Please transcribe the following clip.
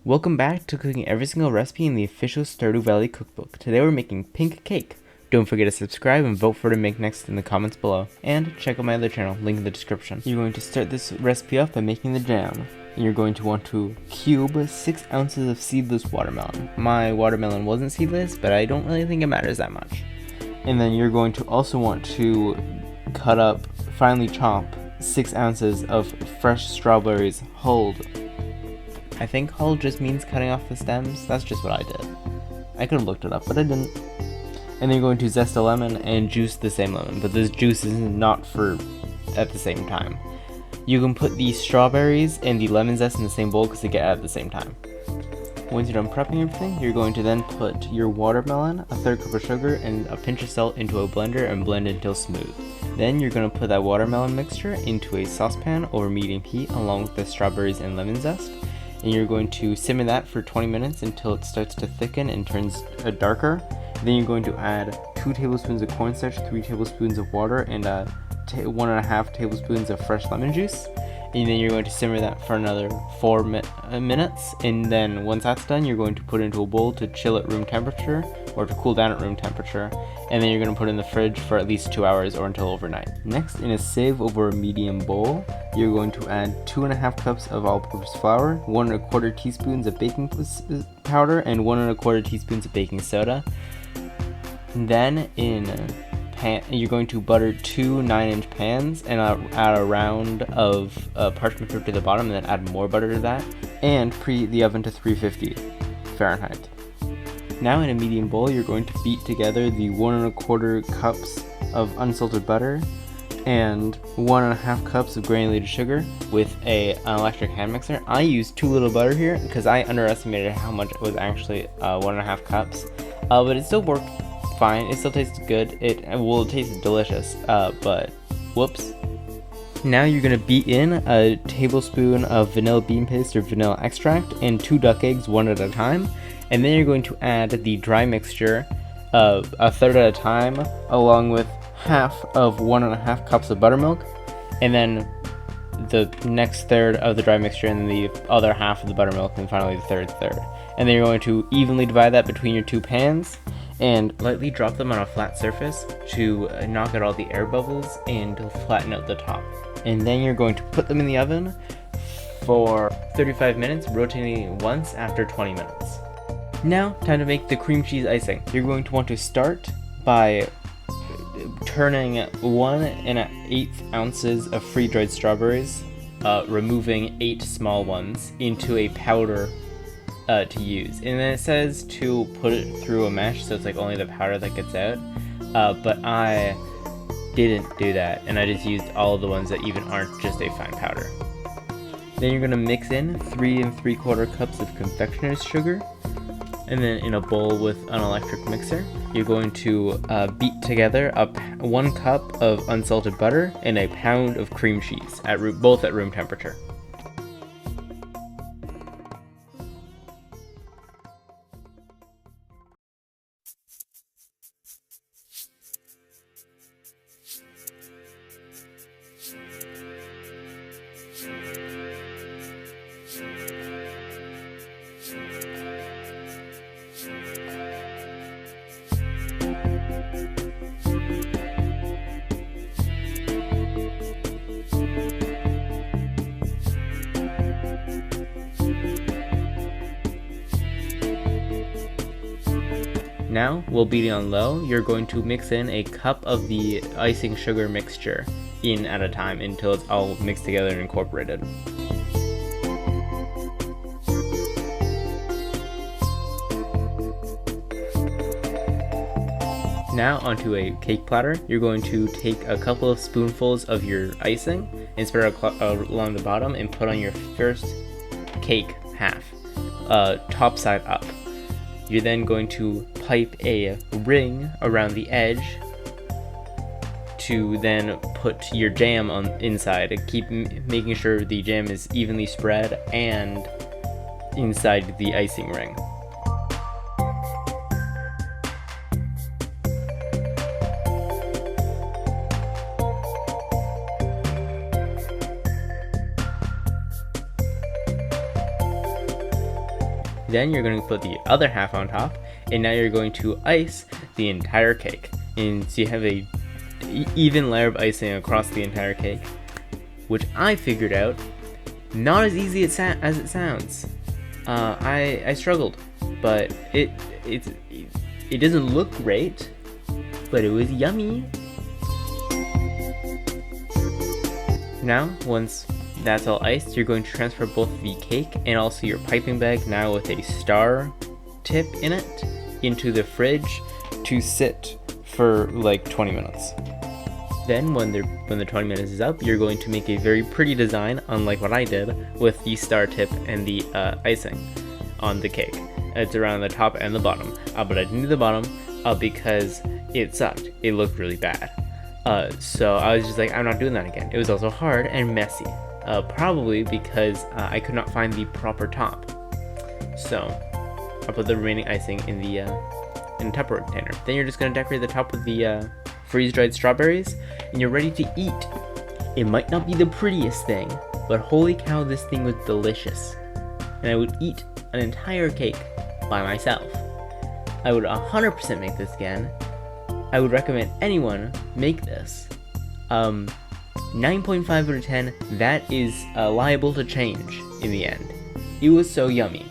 Welcome back to cooking every single recipe in the official Stardew Valley cookbook. Today we're making pink cake. Don't forget to subscribe and vote for to make next in the comments below. And check out my other channel, link in the description. You're going to start this recipe off by making the jam. And you're going to want to cube 6 ounces of seedless watermelon. My watermelon wasn't seedless, but I don't really think it matters that much. And then you're going to also want to cut up, finely chop, 6 ounces of fresh strawberries hulled. I think hull just means cutting off the stems. That's just what I did. I could have looked it up, but I didn't. And then you're going to zest a lemon and juice the same lemon, but this juice is not for at the same time. You can put the strawberries and the lemon zest in the same bowl because they get out at the same time. Once you're done prepping everything, you're going to then put your watermelon, a third cup of sugar, and a pinch of salt into a blender and blend it until smooth. Then you're going to put that watermelon mixture into a saucepan over medium heat along with the strawberries and lemon zest. And you're going to simmer that for 20 minutes until it starts to thicken and turns darker. Then you're going to add 2 tablespoons of cornstarch, 3 tablespoons of water, and 1.5 tablespoons of fresh lemon juice. And then you're going to simmer that for another 4 minutes. And then once that's done, you're going to put it into a bowl to chill at room temperature or to cool down at room temperature. And then you're going to put it in the fridge for at least 2 hours or until overnight. Next, in a sieve over a medium bowl, you're going to add 2.5 cups of all-purpose flour, 1.25 teaspoons of baking powder, and 1.25 teaspoons of baking soda. And then you're going to butter 2 9-inch pans and add a round of parchment paper to the bottom, and then add more butter to that, and preheat the oven to 350 Fahrenheit. Now in a medium bowl, you're going to beat together the 1.25 cups of unsalted butter and 1.5 cups of granulated sugar with an electric hand mixer. I used too little butter here because I underestimated how much it was actually 1.5 cups, but it still worked fine. It still tastes good. It tasted delicious, but whoops. Now you're going to beat in a tablespoon of vanilla bean paste or vanilla extract and 2 duck eggs one at a time. And then you're going to add the dry mixture a third at a time, along with half of 1.5 cups of buttermilk, and then the next third of the dry mixture, and then the other half of the buttermilk, and finally the third. And then you're going to evenly divide that between your 2 pans, and lightly drop them on a flat surface to knock out all the air bubbles and to flatten out the top. And then you're going to put them in the oven for 35 minutes, rotating it once after 20 minutes. Now, time to make the cream cheese icing. You're going to want to start by turning 1.8 ounces of free-dried strawberries, removing 8 small ones, into a powder to use. And then it says to put it through a mesh, so it's like only the powder that gets out. But I didn't do that, and I just used all of the ones that even aren't just a fine powder. Then you're going to mix in 3 3/4 cups of confectioner's sugar. And then in a bowl with an electric mixer, you're going to beat together 1 cup of unsalted butter and a pound of cream cheese, both at room temperature. Now, while beating on low, you're going to mix in a cup of the icing sugar mixture in at a time until it's all mixed together and incorporated. Now onto a cake platter. You're going to take a couple of spoonfuls of your icing and spread it along the bottom and put on your first cake half, top side up. You're then going to pipe a ring around the edge to then put your jam on inside. Keep making sure the jam is evenly spread and inside the icing ring. Then you're going to put the other half on top, and now you're going to ice the entire cake. And so you have a even layer of icing across the entire cake, which I figured out not as easy as it sounds. I struggled, but it doesn't look great, but it was yummy. Now, once that's all iced, you're going to transfer both the cake and also your piping bag, now with a star tip in it, into the fridge to sit for like 20 minutes. Then when the 20 minutes is up, you're going to make a very pretty design, unlike what I did, with the star tip and the icing on the cake. It's around the top and the bottom, but I didn't do the bottom because it sucked. It looked really bad. So I was just like, I'm not doing that again. It was also hard and messy, probably because I could not find the proper top. So I'll put the remaining icing in the Tupperware container. Then you're just going to decorate the top with the freeze-dried strawberries, and you're ready to eat. It might not be the prettiest thing, but holy cow, this thing was delicious. And I would eat an entire cake by myself. I would 100% make this again. I would recommend anyone make this. 9.5 out of 10, that is liable to change in the end. It was so yummy.